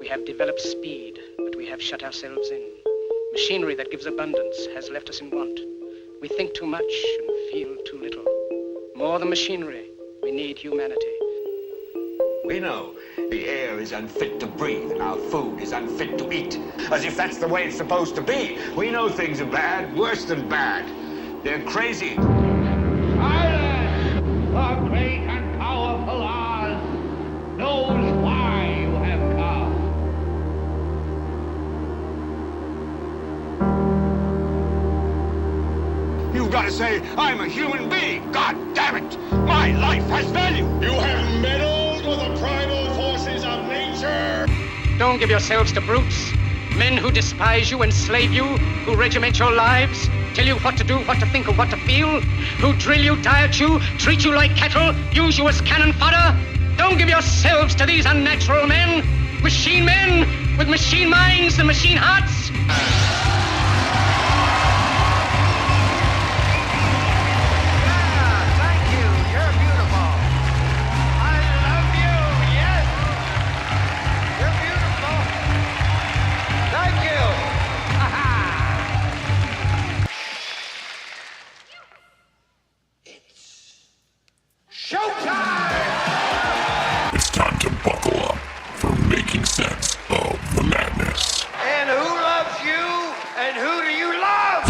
We have developed speed, but we have shut ourselves in. Machinery that gives abundance has left us in want. We think too much and feel too little. More than machinery, we need humanity. We know the air is unfit to breathe and our food is unfit to eat. As if that's the way it's supposed to be. We know things are bad, worse than bad. They're crazy. Silence! The great and powerful Oz knows why you have come. You've got to say, I'm a human being. God damn it! My life has value. You have meddled with the primal forces of nature. Don't give yourselves to brutes. Men who despise you, enslave you, who regiment your lives, tell you what to do, what to think, or what to feel, who drill you, diet you, treat you like cattle, use you as cannon fodder. Don't give yourselves to these unnatural men with machine minds and machine hearts. It's time to buckle up for making sense of the madness. And who loves you? And who do you love?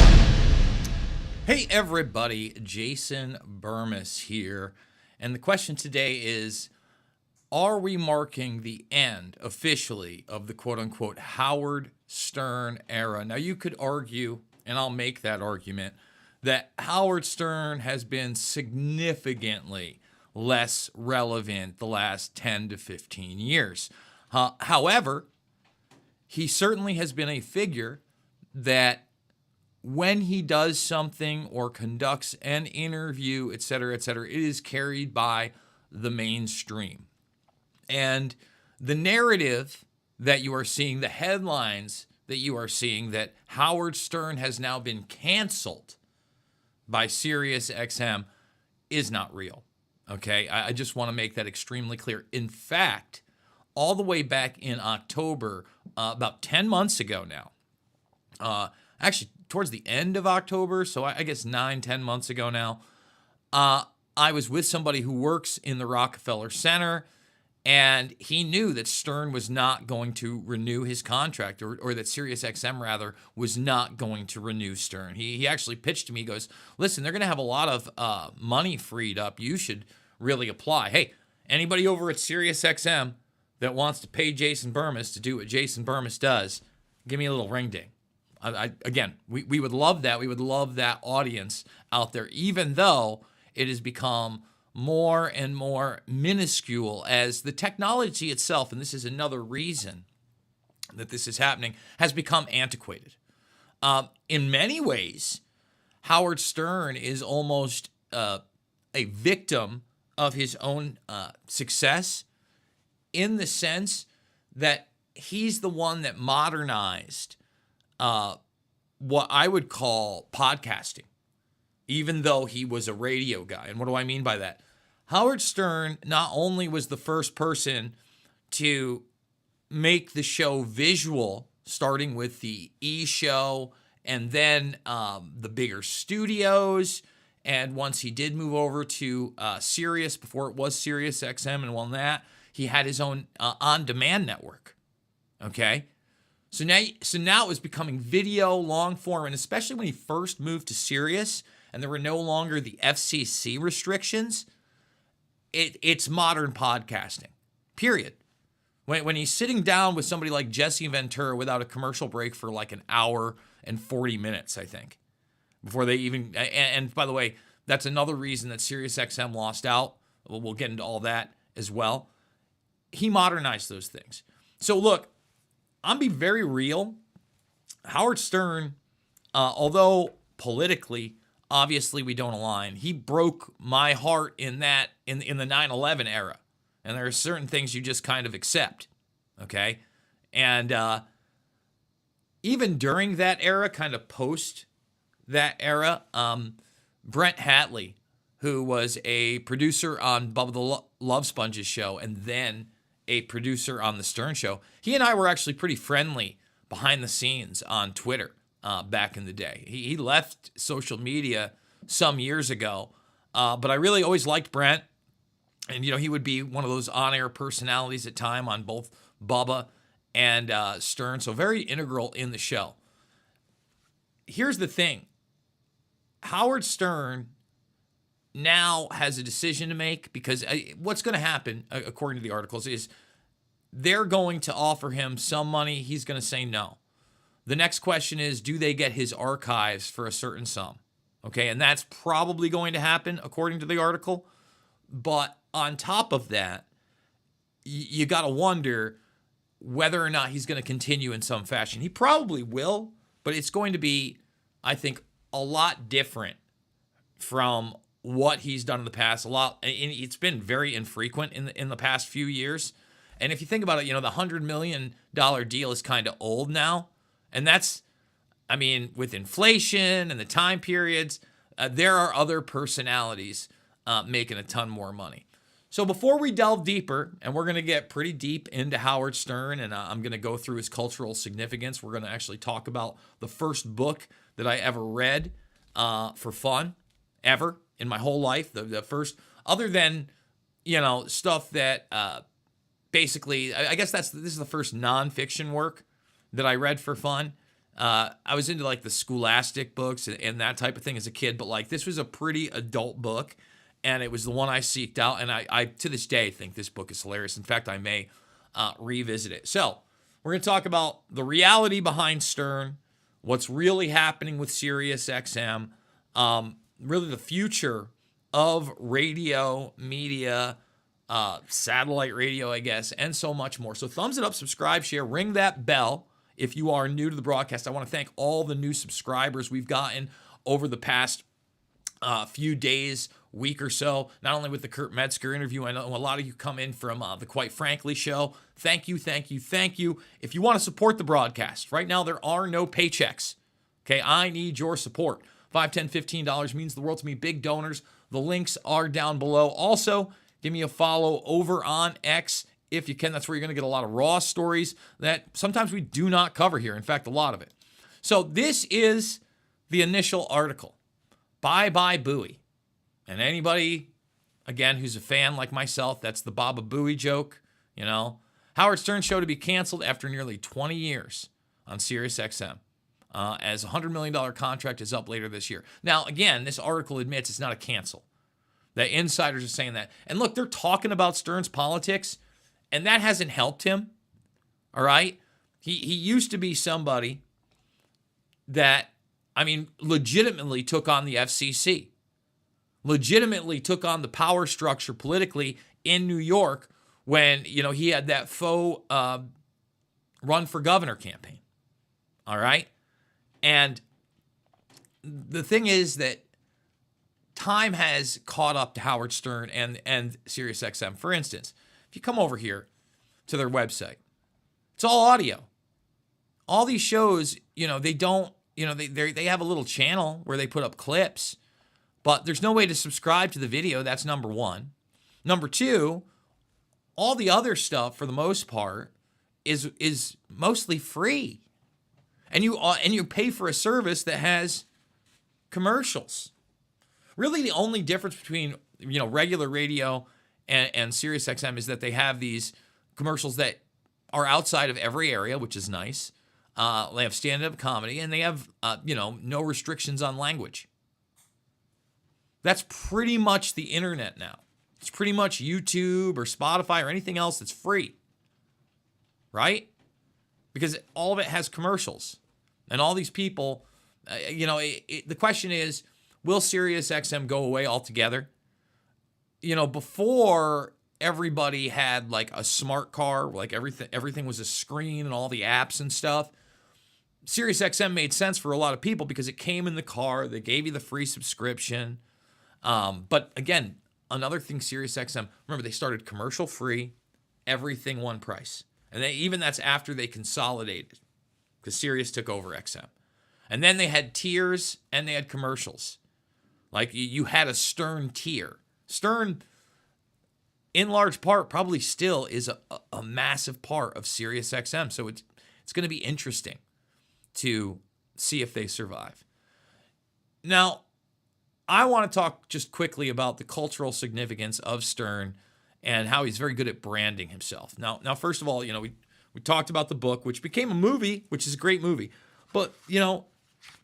Hey everybody, Jason Bermas here. And the question today is, are we marking the end officially of the quote-unquote Howard Stern era? Now you could argue, and I'll make that argument, that Howard Stern has been significantly less relevant the last 10 to 15 years. However, he certainly has been a figure that when he does something or conducts an interview, et cetera, it is carried by the mainstream. And the narrative that you are seeing, the headlines that you are seeing that Howard Stern has now been canceled by SiriusXM is not real. Okay, I just want to make that extremely clear. In fact, all the way back in October, about 10 months ago now, actually towards the end of October, so I guess 9-10 months ago now, I was with somebody who works in the Rockefeller Center, and he knew that Stern was not going to renew his contract, or that SiriusXM, rather, was not going to renew Stern. He actually pitched to me, he goes, listen, they're going to have a lot of money freed up. You should really apply. Hey, anybody over at SiriusXM that wants to pay Jason Bermas to do what Jason Bermas does, give me a little ring ding. Again, we would love that. We would love that audience out there, even though it has become more and more minuscule as the technology itself, and this is another reason that this is happening, has become antiquated. In many ways, Howard Stern is almost a victim of his own success, in the sense that he's the one that modernized what I would call podcasting, even though he was a radio guy. And what do I mean by that? Howard Stern not only was the first person to make the show visual, starting with the E! Show and then the bigger studios, and once he did move over to Sirius, before it was SiriusXM, and on that, he had his own on-demand network, okay? So now it was becoming video, long form, and especially when he first moved to Sirius, and there were no longer the FCC restrictions, it's modern podcasting, period. When he's sitting down with somebody like Jesse Ventura without a commercial break for like an hour and 40 minutes, I think, before they even, and by the way, that's another reason that SiriusXM lost out. We'll get into all that as well. He modernized those things. So look, I'm being very real. Howard Stern, although politically, obviously we don't align, he broke my heart in the 9/11 era. And there are certain things you just kind of accept, okay? And even during that era, kind of post that era, Brent Hatley, who was a producer on Bubba the Love Sponges show, and then a producer on the Stern Show. He and I were actually pretty friendly behind the scenes on Twitter back in the day. He left social media some years ago, but I really always liked Brent. And, he would be one of those on-air personalities at time on both Bubba and Stern, so very integral in the show. Here's the thing. Howard Stern now has a decision to make, because what's going to happen, according to the articles, is they're going to offer him some money. He's going to say no. The next question is, do they get his archives for a certain sum? Okay, and that's probably going to happen, according to the article. But on top of that, you got to wonder whether or not he's going to continue in some fashion. He probably will, but it's going to be, I think, a lot different from what he's done in the past. It's been very infrequent in the past few years. And if you think about it, the $100 million deal is kind of old now. And that's, with inflation and the time periods, there are other personalities making a ton more money. So before we delve deeper, and we're going to get pretty deep into Howard Stern, and I'm going to go through his cultural significance. We're going to actually talk about the first book that I ever read for fun, ever, in my whole life. The first, other than, stuff that basically, I guess this is the first nonfiction work that I read for fun. I was into like the scholastic books and that type of thing as a kid, but like this was a pretty adult book. And it was the one I seeked out, and I to this day think this book is hilarious. In fact, I may revisit it. So we're going to talk about the reality behind Stern, what's really happening with Sirius XM, really the future of radio, media, satellite radio, I guess, and so much more. So thumbs it up, subscribe, share, ring that bell if you are new to the broadcast. I want to thank all the new subscribers we've gotten over the past few days, week or so, not only with the Kurt Metzger interview. I know a lot of you come in from the Quite Frankly show. Thank you, thank you, thank you. If you want to support the broadcast, right now there are no paychecks. Okay, I need your support. $5, $10, $15 means the world to me. Big donors. The links are down below. Also, give me a follow over on X if you can. That's where you're going to get a lot of raw stories that sometimes we do not cover here. In fact, a lot of it. So this is the initial article. Bye Bye Booey. And anybody, again, who's a fan like myself, that's the Baba Booey joke, Howard Stern show to be canceled after nearly 20 years on Sirius XM, as a $100 million contract is up later this year. Now, again, this article admits it's not a cancel. The insiders are saying that. And look, they're talking about Stern's politics, and that hasn't helped him, all right? He used to be somebody that, legitimately took on the FCC. Legitimately took on the power structure politically in New York when, he had that faux run for governor campaign. All right? And the thing is that time has caught up to Howard Stern and Sirius XM. For instance, if you come over here to their website, it's all audio. All these shows, they don't, they have a little channel where they put up clips, but there's no way to subscribe to the video. That's number one. Number two, all the other stuff, for the most part, is mostly free. And you pay for a service that has commercials. Really, the only difference between regular radio and Sirius XM is that they have these commercials that are outside of every area, which is nice. They have stand-up comedy, and they have no restrictions on language. That's pretty much the internet now. It's pretty much YouTube or Spotify or anything else that's free, right? Because all of it has commercials. And all these people, the question is, will Sirius XM go away altogether? Before everybody had like a smart car, like everything was a screen and all the apps and stuff, Sirius XM made sense for a lot of people because it came in the car. They gave you the free subscription. But again, another thing, Sirius XM, remember they started commercial free, everything one price. And that's after they consolidated because Sirius took over XM. And then they had tiers and they had commercials. Like you had a Stern tier. Stern, in large part, probably still is a massive part of SiriusXM. So it's going to be interesting to see if they survive. Now, I want to talk just quickly about the cultural significance of Stern and how he's very good at branding himself. Now, first of all, we talked about the book, which became a movie, which is a great movie. But,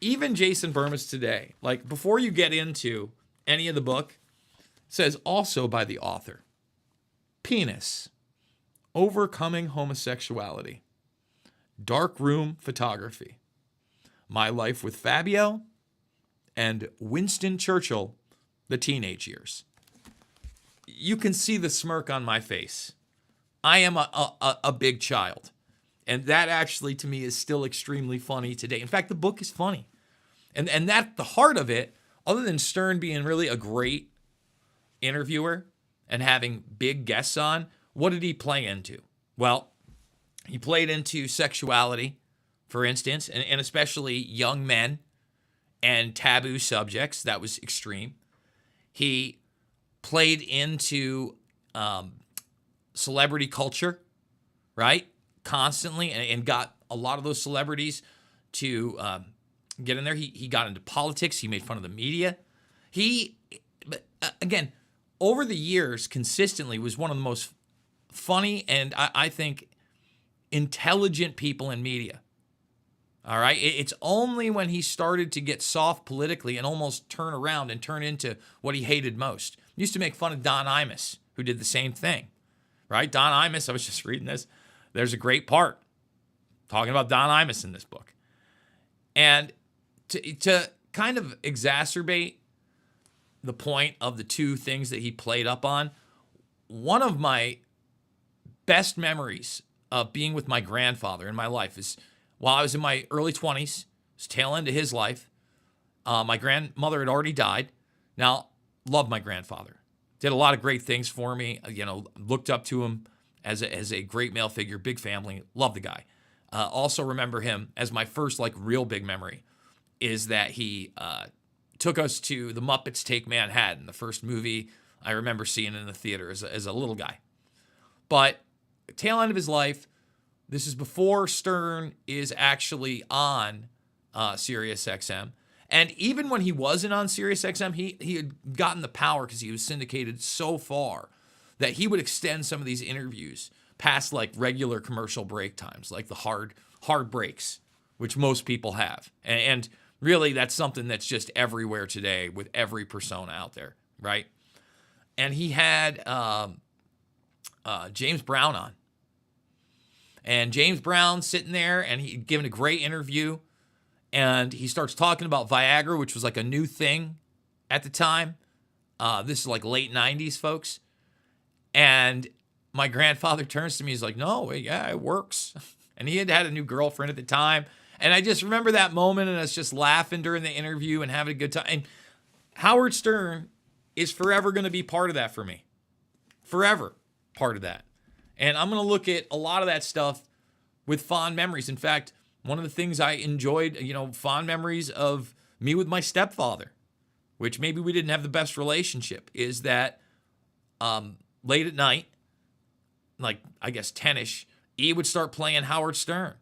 even Jason Bermas today, like before you get into any of the book, says also by the author, Penis, Overcoming Homosexuality, Dark Room Photography, My Life with Fabio, and Winston Churchill, The Teenage Years. You can see the smirk on my face. I am a big child. And that actually, to me, is still extremely funny today. In fact, the book is funny. And that, the heart of it, other than Stern being really a great interviewer and having big guests on, what did he play into? Well, he played into sexuality, for instance, and especially young men and taboo subjects. That was extreme. He played into celebrity culture, right? Constantly, and got a lot of those celebrities to get in there. He got into politics. He made fun of the media. Again, over the years, consistently was one of the most funny and I think intelligent people in media. All right? It's only when he started to get soft politically and almost turn around and turn into what he hated most. He used to make fun of Don Imus, who did the same thing, right? Don Imus, I was just reading this. There's a great part talking about Don Imus in this book. And to kind of exacerbate the point of the two things that he played up on, one of my best memories of being with my grandfather in my life is while I was in my early 20s, it's tail end of his life. My grandmother had already died. Now, loved my grandfather. Did a lot of great things for me. Looked up to him as a great male figure, big family. Love the guy. Also remember him as my first real big memory is that he took us to The Muppets Take Manhattan, the first movie I remember seeing in the theater as a little guy. But tail end of his life, this is before Stern is actually on SiriusXM. And even when he wasn't on SiriusXM, he had gotten the power because he was syndicated so far that he would extend some of these interviews past regular commercial break times, like the hard breaks, which most people have. And really, that's something that's just everywhere today with every persona out there, right? And he had James Brown on. And James Brown sitting there, and he'd given a great interview. And he starts talking about Viagra, which was a new thing at the time. This is late 90s, folks. And my grandfather turns to me. He's like, no, yeah, it works. And he had a new girlfriend at the time. And I just remember that moment and us just laughing during the interview and having a good time. And Howard Stern is forever going to be part of that for me. Forever part of that. And I'm going to look at a lot of that stuff with fond memories. In fact, one of the things I enjoyed, fond memories of me with my stepfather, which maybe we didn't have the best relationship, is that late at night, I guess 10-ish, he would start playing Howard Stern.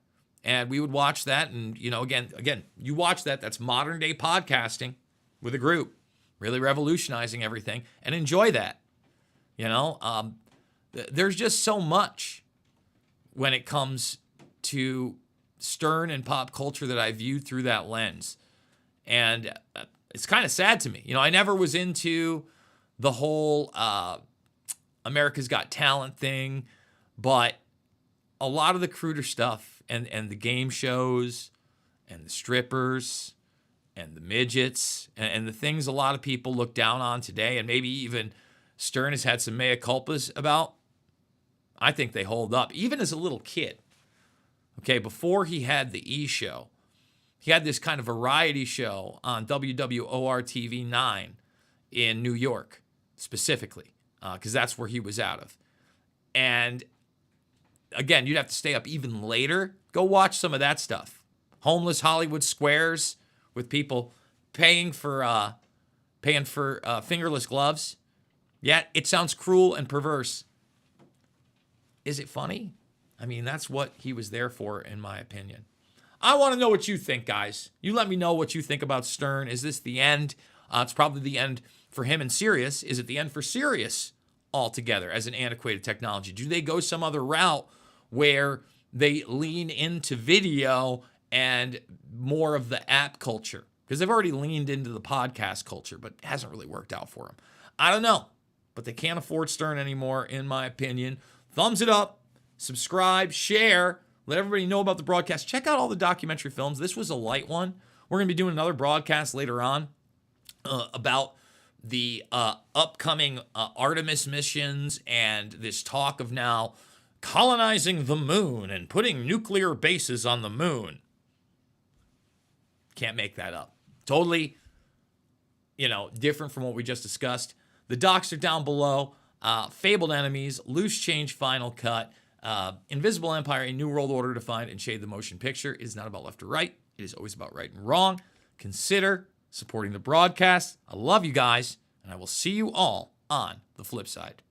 And we would watch that. And, again, you watch that. That's modern day podcasting with a group, really revolutionizing everything, and enjoy that. There's just so much when it comes to Stern and pop culture that I viewed through that lens. And it's kind of sad to me. I never was into the whole America's Got Talent thing, but a lot of the cruder stuff and the game shows and the strippers and the midgets and the things a lot of people look down on today, and maybe even Stern has had some mea culpas about, I think they hold up. Even as a little kid, okay, before he had the E! Show, he had this kind of variety show on WWOR-TV 9 in New York, specifically, because that's where he was out of. And again, you'd have to stay up even later. Go watch some of that stuff. Homeless Hollywood Squares with people paying for fingerless gloves. Yet it sounds cruel and perverse. Is it funny? I mean, that's what he was there for, in my opinion. I want to know what you think, guys. You let me know what you think about Stern. Is this the end? It's probably the end for him and Sirius. Is it the end for Sirius altogether as an antiquated technology? Do they go some other route where they lean into video and more of the app culture? Because they've already leaned into the podcast culture, but it hasn't really worked out for them. I don't know, but they can't afford Stern anymore, in my opinion. Thumbs it up, subscribe, share, let everybody know about the broadcast. Check out all the documentary films. This was a light one. We're going to be doing another broadcast later on about the upcoming Artemis missions and this talk of now colonizing the moon and putting nuclear bases on the moon. Can't make that up. Totally, different from what we just discussed. The docs are down below. Fabled Enemies, Loose Change Final Cut, Invisible Empire, A New World Order Defined, and Shade the Motion Picture. It is not about left or right. It is always about right and wrong. Consider supporting the broadcast. I love you guys, and I will see you all on the flip side.